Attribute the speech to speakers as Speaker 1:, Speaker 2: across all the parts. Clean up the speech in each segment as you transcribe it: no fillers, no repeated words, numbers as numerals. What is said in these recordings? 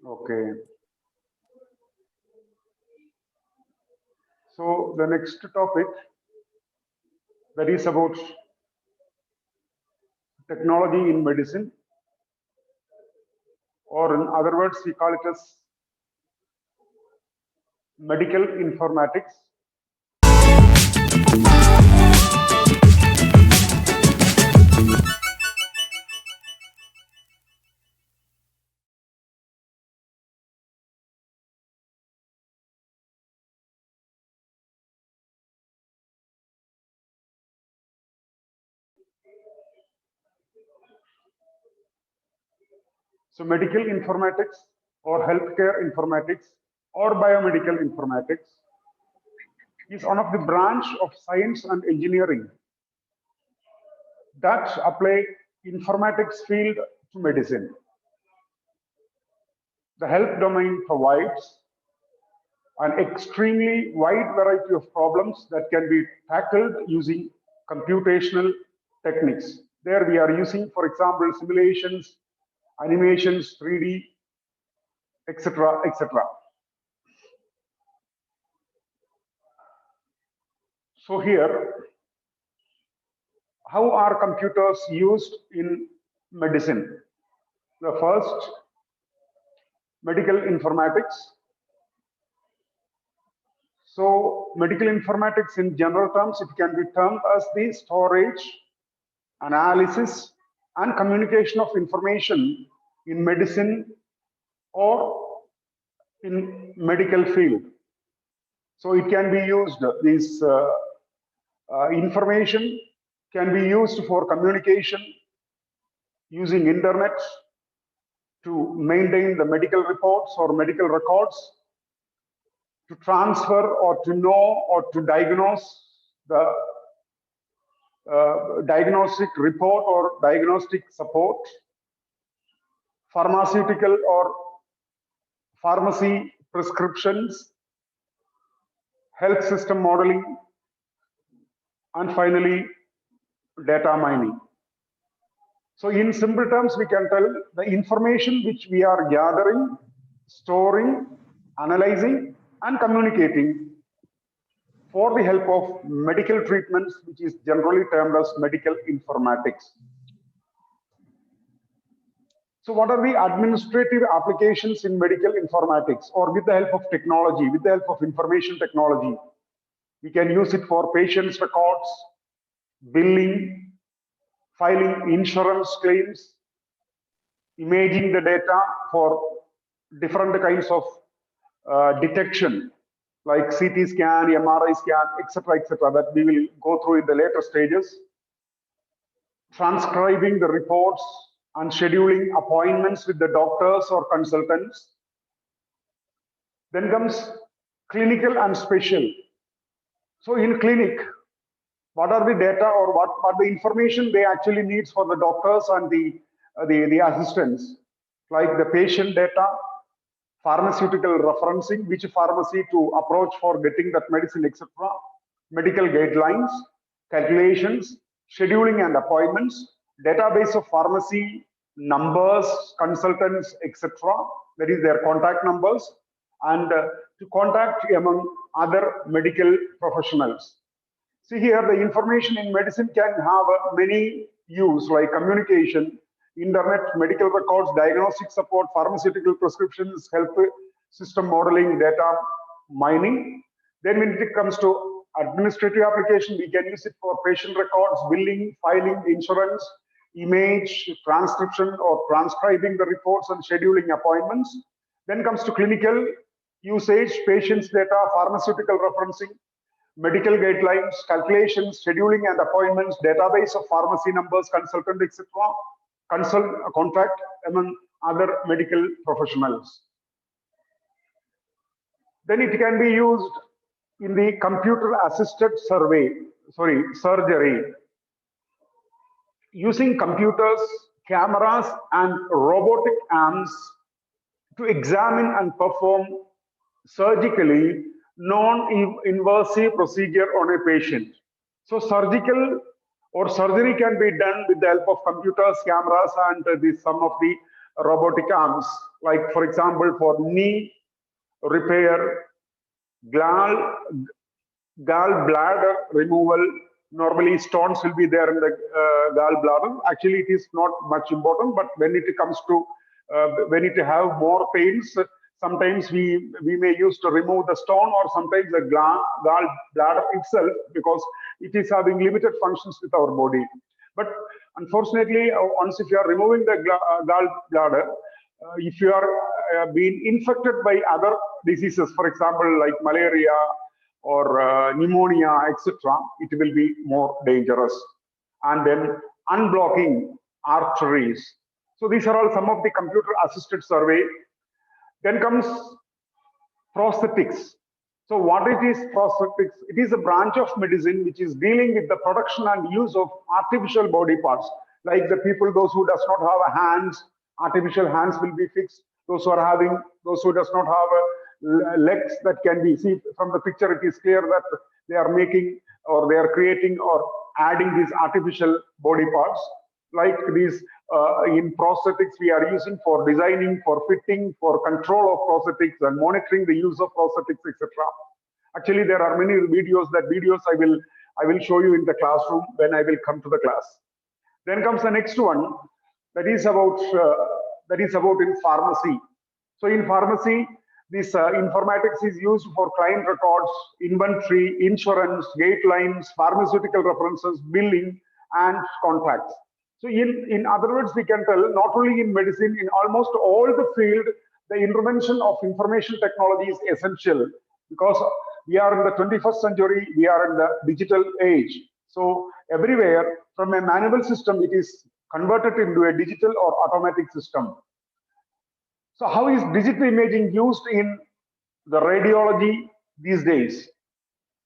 Speaker 1: Okay. So the next topic, that is about technology in medicine, or in other words, we call it as medical informatics. So medical informatics or healthcare informatics or biomedical informatics is one of the branch of science and engineering that apply informatics field to medicine. The health domain provides an extremely wide variety of problems that can be tackled using computational techniques. There we are using, for example, simulations, animations, 3D, etc., etc. So here, how are computers used in medicine? The first, medical informatics. So medical informatics in general terms, it can be termed as the storage, analysis, and communication of information in medicine or in medical field. So it can be used, this information can be used for communication using internet to maintain the medical reports or medical records, to transfer or to know or to diagnose the diagnostic report or diagnostic support, pharmaceutical or pharmacy prescriptions, health system modeling, and finally, data mining. So in simple terms, we can tell the information which we are gathering, storing, analyzing, and communicating for the help of medical treatments, which is generally termed as medical informatics. So what are the administrative applications in medical informatics or with the help of technology, with the help of information technology? We can use it for patients' records, billing, filing insurance claims, imaging the data for different kinds of detection like CT scan, MRI scan, etc., that we will go through in the later stages. Transcribing the reports and scheduling appointments with the doctors or consultants. Then comes clinical and special. So in clinic, what are the data or what are the information they actually need for the doctors and the assistants, like the patient data, pharmaceutical referencing, which pharmacy to approach for getting that medicine, etc., medical guidelines, calculations, scheduling and appointments, database of pharmacy numbers, consultants, etc., that is their contact numbers, and to contact among other medical professionals. See here, the information in medicine can have many use like communication, internet, medical records, diagnostic support, pharmaceutical prescriptions, health system modeling, data mining. Then when it comes to administrative application, we can use it for patient records, billing, filing, insurance, image, transcription or transcribing the reports and scheduling appointments. Then comes to clinical usage, patients data, pharmaceutical referencing, medical guidelines, calculations, scheduling and appointments, database of pharmacy numbers, consultant, etc., contract among other medical professionals. Then it can be used in the computer-assisted surgery, using computers, cameras, and robotic arms to examine and perform surgically non-invasive procedure on a patient. So surgical or surgery can be done with the help of computers, cameras, and some of the robotic arms, like for example, for knee repair, gall, gallbladder removal. Normally, stones will be there in the gallbladder. Actually, it is not much important, but when it comes to when it have more pains, sometimes we may use to remove the stone, or sometimes the gallbladder itself, because it is having limited functions with our body. But unfortunately, once if you are removing the gallbladder, if you are being infected by other diseases, for example, like malaria or pneumonia, etc., it will be more dangerous. And then unblocking arteries. So these are all some of the computer-assisted survey. Then comes prosthetics. So what it is, prosthetics? It is a branch of medicine which is dealing with the production and use of artificial body parts. Like the people, those who does not have a hands, artificial hands will be fixed. Those who does not have legs that can be, see from the picture, it is clear that they are making, or they are creating or adding these artificial body parts. Like these in prosthetics, we are using for designing, for fitting, for control of prosthetics and monitoring the use of prosthetics, etc. Actually, there are many videos. I will show you in the classroom when I will come to the class. Then comes the next one, that is about in pharmacy. So in pharmacy, this informatics is used for client records, inventory, insurance, gate lines, pharmaceutical references, billing, and contracts. So in other words, we can tell not only in medicine, in almost all the field, the intervention of information technology is essential, because we are in the 21st century, we are in the digital age. So everywhere from a manual system, it is converted into a digital or automatic system. So how is digital imaging used in the radiology these days?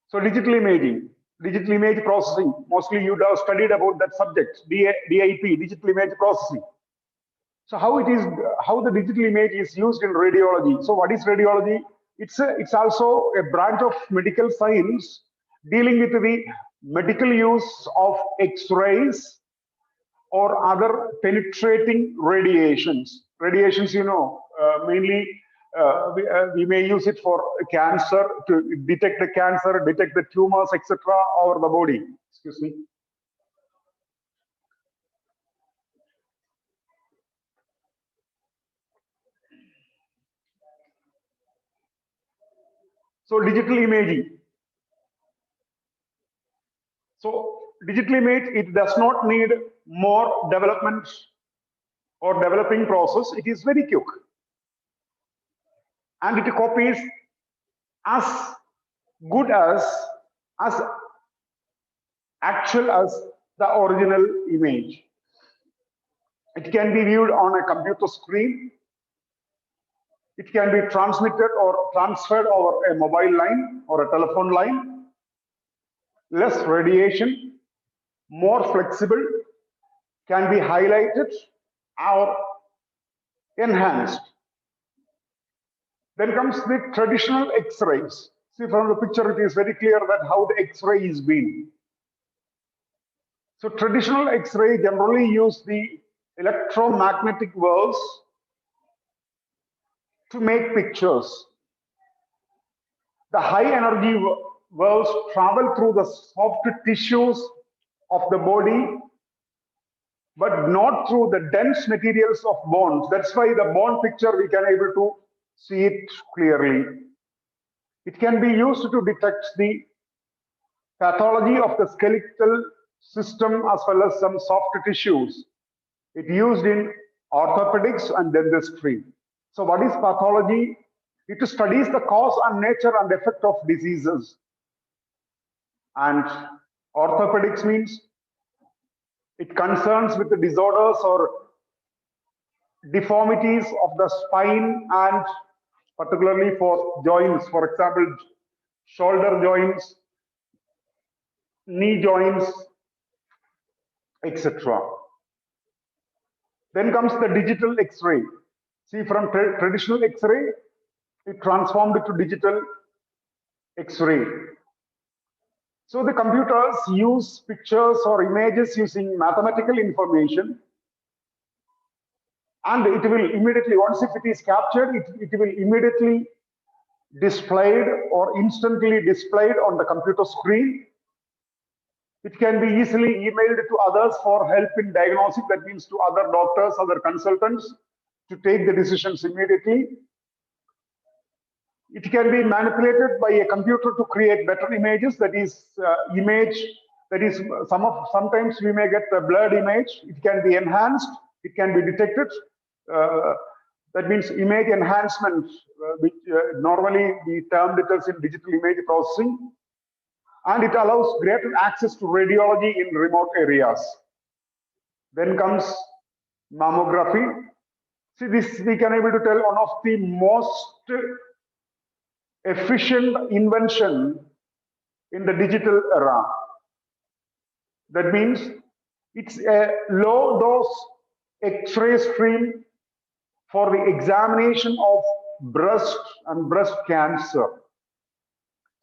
Speaker 1: So digital imaging, digital image processing, mostly you have studied about that subject, DIP, digital image processing. So how the digital image is used in radiology? So what is radiology? It's also a branch of medical science dealing with the medical use of X-rays or other penetrating radiations. Radiations, mainly we may use it for cancer, to detect the cancer, detect the tumors, etc. over the body. Excuse me. So digital imaging. So digital image, it does not need more development or developing process. It is very quick, and it copies as good as actual as the original image. It can be viewed on a computer screen. It can be transmitted or transferred over a mobile line or a telephone line. Less radiation, more flexible, can be highlighted or enhanced. Then comes the traditional X-rays. See from the picture, it is very clear that how the X-ray is being. So traditional X-ray generally use the electromagnetic waves to make pictures. The high energy waves travel through the soft tissues of the body, but not through the dense materials of bones. That's why the bone picture we can able to see it clearly. It can be used to detect the pathology of the skeletal system as well as some soft tissues. It used in orthopedics and dentistry. So what is pathology? It studies the cause and nature and effect of diseases. And orthopedics means it concerns with the disorders or deformities of the spine, and particularly for joints, for example, shoulder joints, knee joints, etc. Then comes the digital X-ray. See, from traditional X-ray, it transformed to digital X-ray. So the computers use pictures or images using mathematical information and it will immediately, once if it is captured, it will immediately displayed or instantly displayed on the computer screen. It can be easily emailed to others for help in diagnostic, that means to other doctors, other consultants, to take the decisions immediately. It can be manipulated by a computer to create better images, that is image, that is sometimes we may get a blurred image. It can be enhanced, it can be detected. That means image enhancement, which normally we termed it as in digital image processing. And it allows greater access to radiology in remote areas. Then comes mammography. See, this we can able to tell one of the most efficient invention in the digital era. That means it's a low dose X-ray stream for the examination of breast and breast cancer.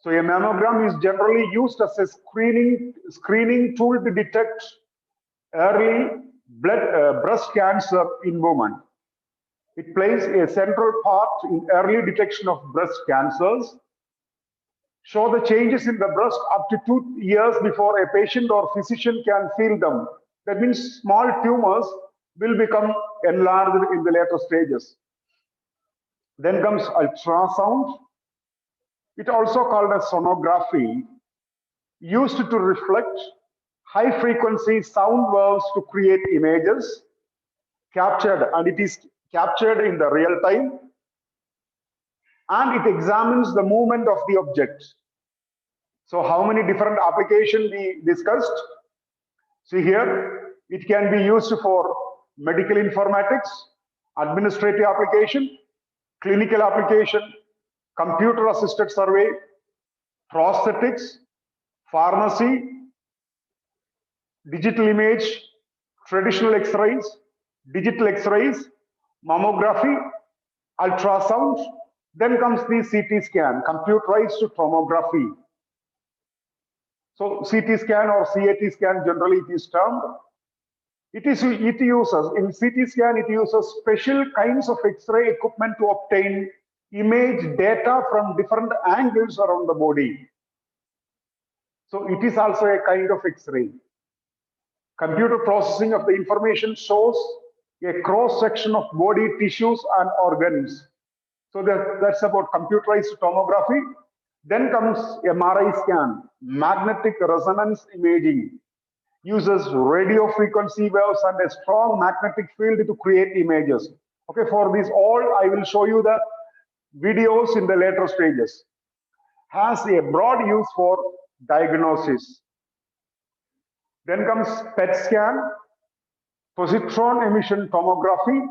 Speaker 1: So a mammogram is generally used as a screening tool to detect early breast cancer in women. It plays a central part in early detection of breast cancers. Show the changes in the breast up to 2 years before a patient or physician can feel them. That means small tumors will become enlarged in the later stages. Then comes ultrasound. It also called as sonography, used to reflect high frequency sound waves to create images captured, and it is captured in the real time, and it examines the movement of the object. So how many different applications we discussed? See here, it can be used for medical informatics, administrative application, clinical application, computer assisted survey, prosthetics, pharmacy, digital image, traditional x-rays, digital x-rays, mammography, ultrasound. Then comes the CT scan, computerized tomography. So CT scan or CAT scan, generally it is termed. It uses in CT scan, it uses special kinds of X-ray equipment to obtain image data from different angles around the body. So it is also a kind of X-ray. Computer processing of the information shows a cross section of body tissues and organs. So that's about computerized tomography. Then comes MRI scan, magnetic resonance imaging. Uses radio frequency waves and a strong magnetic field to create images. Okay, for this all, I will show you the videos in the later stages. Has a broad use for diagnosis. Then comes PET scan, positron emission tomography.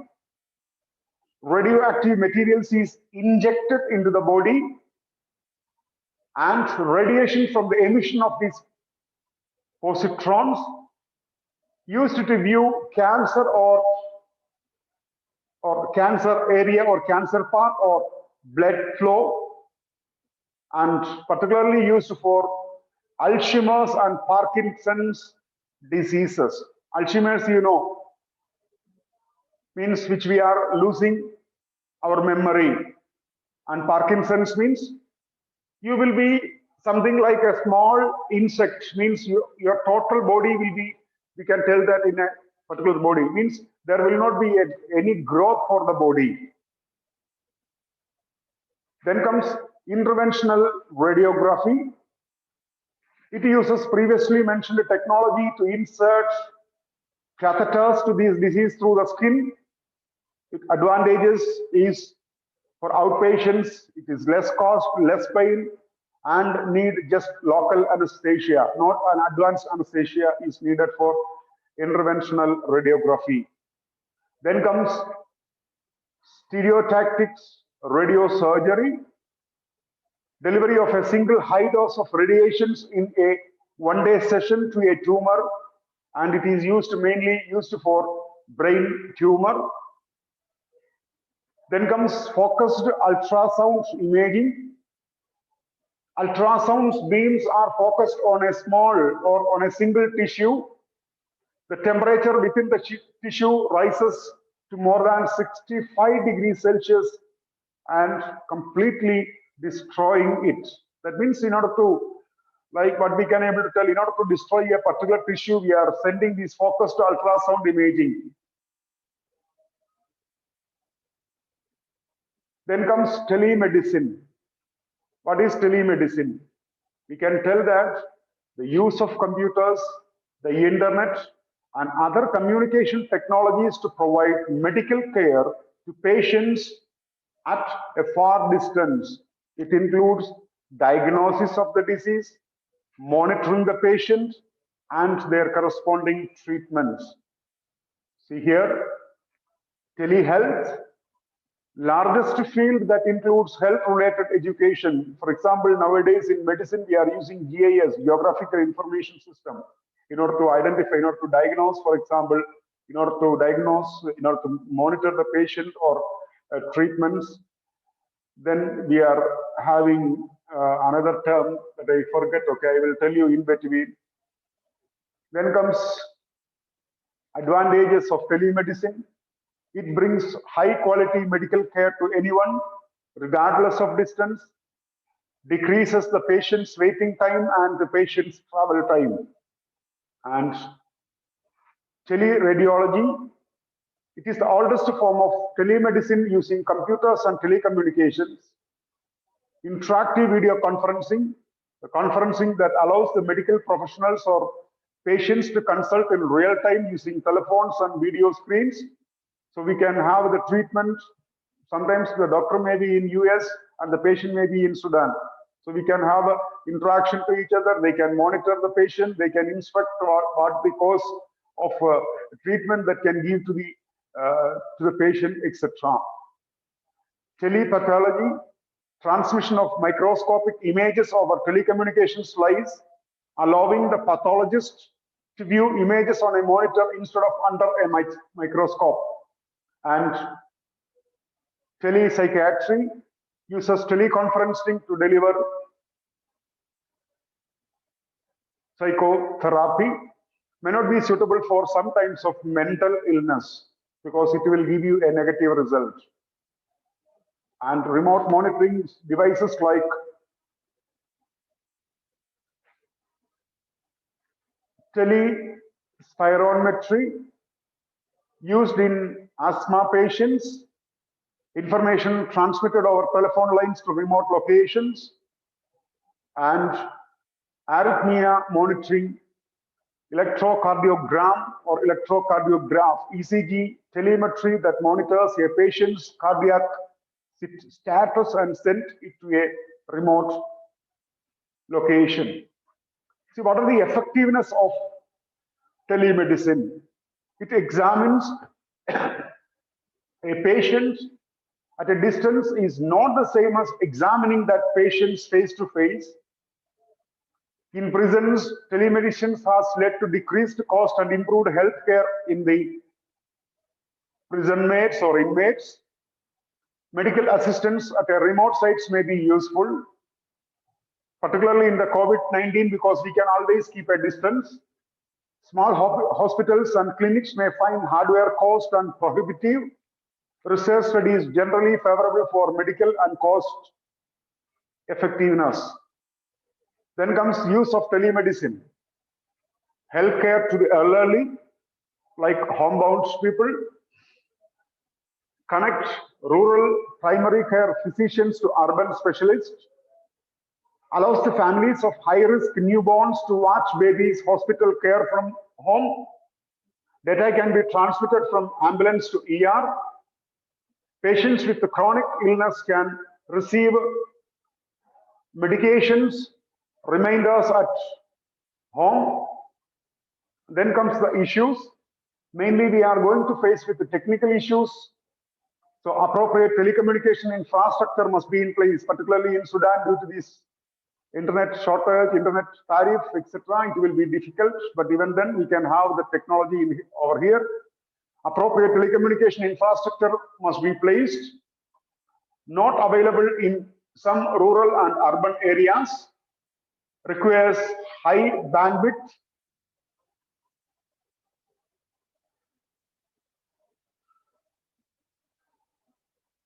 Speaker 1: Radioactive materials is injected into the body, and radiation from the emission of these positrons used to view cancer or cancer area or cancer part or blood flow, and particularly used for Alzheimer's and Parkinson's diseases. Alzheimer's, you know, means which we are losing our memory, and Parkinson's means you will be something like a small insect, means your total body will be, we can tell that in a particular body, means there will not be any growth for the body. Then comes interventional radiography. It uses previously mentioned technology to insert catheters to this disease through the skin. Advantages is for outpatients, it is less cost, less pain, and need just local anesthesia. Not an advanced anesthesia is needed for interventional radiography. Then comes stereotactics radiosurgery. Delivery of a single high dose of radiations in a one-day session to a tumor, and it is mainly used for brain tumor. Then comes focused ultrasound imaging. Ultrasound beams are focused on a small or on a single tissue. The temperature within the tissue rises to more than 65 degrees Celsius and completely destroying it. That means in order to, like what we can able to tell, in order to destroy a particular tissue, we are sending this focused ultrasound imaging. Then comes telemedicine. What is telemedicine? We can tell that the use of computers, the internet, and other communication technologies to provide medical care to patients at a far distance. It includes diagnosis of the disease, monitoring the patient, and their corresponding treatments. See here, telehealth, largest field that includes health-related education. For example, nowadays in medicine, we are using GIS, Geographical Information System, in order to identify, in order to diagnose, for example, in order to monitor the patient or treatments. Then we are having another term that I forget. Okay, I will tell you in between. Then comes advantages of telemedicine. It brings high quality medical care to anyone, regardless of distance, decreases the patient's waiting time and the patient's travel time. And teleradiology, it is the oldest form of telemedicine using computers and telecommunications. Interactive video conferencing, the conferencing that allows the medical professionals or patients to consult in real time using telephones and video screens. So we can have the treatment. Sometimes the doctor may be in US and the patient may be in Sudan. So we can have an interaction to each other. They can monitor the patient. They can inspect what the cause of treatment that can give to the patient, etc. Telepathology, transmission of microscopic images over telecommunication slides, allowing the pathologist to view images on a monitor instead of under a microscope. And telepsychiatry uses teleconferencing to deliver psychotherapy. May not be suitable for some types of mental illness because it will give you a negative result. And remote monitoring devices like telespirometry used in asthma patients, information transmitted over telephone lines to remote locations, and arrhythmia monitoring, electrocardiogram or electrocardiograph, ECG telemetry that monitors a patient's cardiac status and sent it to a remote location. See, what are the effectiveness of telemedicine? It examines a patient at a distance is not the same as examining that patient face to face. In prisons, telemedicine has led to decreased cost and improved healthcare in the prison mates or inmates. Medical assistance at a remote sites may be useful, particularly in the COVID-19 because we can always keep a distance. Small hospitals and clinics may find hardware cost and prohibitive. Research studies generally favorable for medical and cost effectiveness. Then comes use of telemedicine. Healthcare to the elderly, like homebound people. Connect rural primary care physicians to urban specialists. Allows the families of high-risk newborns to watch babies' hospital care from home. Data can be transmitted from ambulance to ER. Patients with chronic illness can receive medications, reminders at home. Then comes the issues. Mainly we are going to face with the technical issues. So appropriate telecommunication infrastructure must be in place, particularly in Sudan due to this internet shortage, internet tariff, etc. It will be difficult, but even then we can have the technology over here. Appropriate telecommunication infrastructure must be placed. Not available in some rural and urban areas. Requires high bandwidth.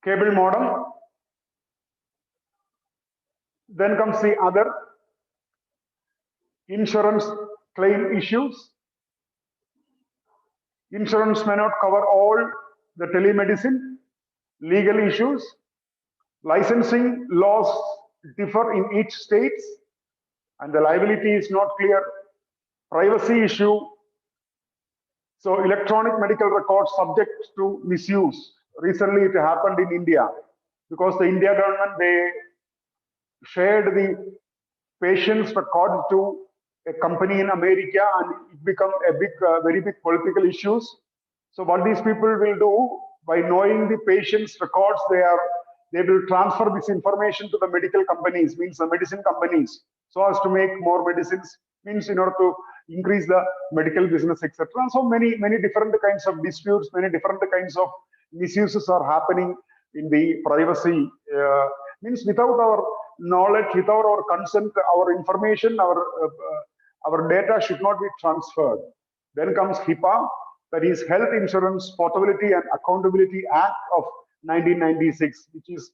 Speaker 1: cable modem. Then comes the other insurance claim issues. Insurance may not cover all the telemedicine, legal issues, licensing laws differ in each state, and the liability is not clear, privacy issue. So electronic medical records subject to misuse. Recently it happened in India because the India government, they shared the patient's record to a company in America, and it became a big, very big political issues. So what these people will do, by knowing the patient's records, they will transfer this information to the medical companies, means the medicine companies, so as to make more medicines, means in order to increase the medical business, etc. So many different kinds of disputes, many different kinds of misuses are happening in the privacy. Means without our knowledge, without our consent, our information, our data should not be transferred. Then comes HIPAA, that is Health Insurance Portability and Accountability Act of 1996, which is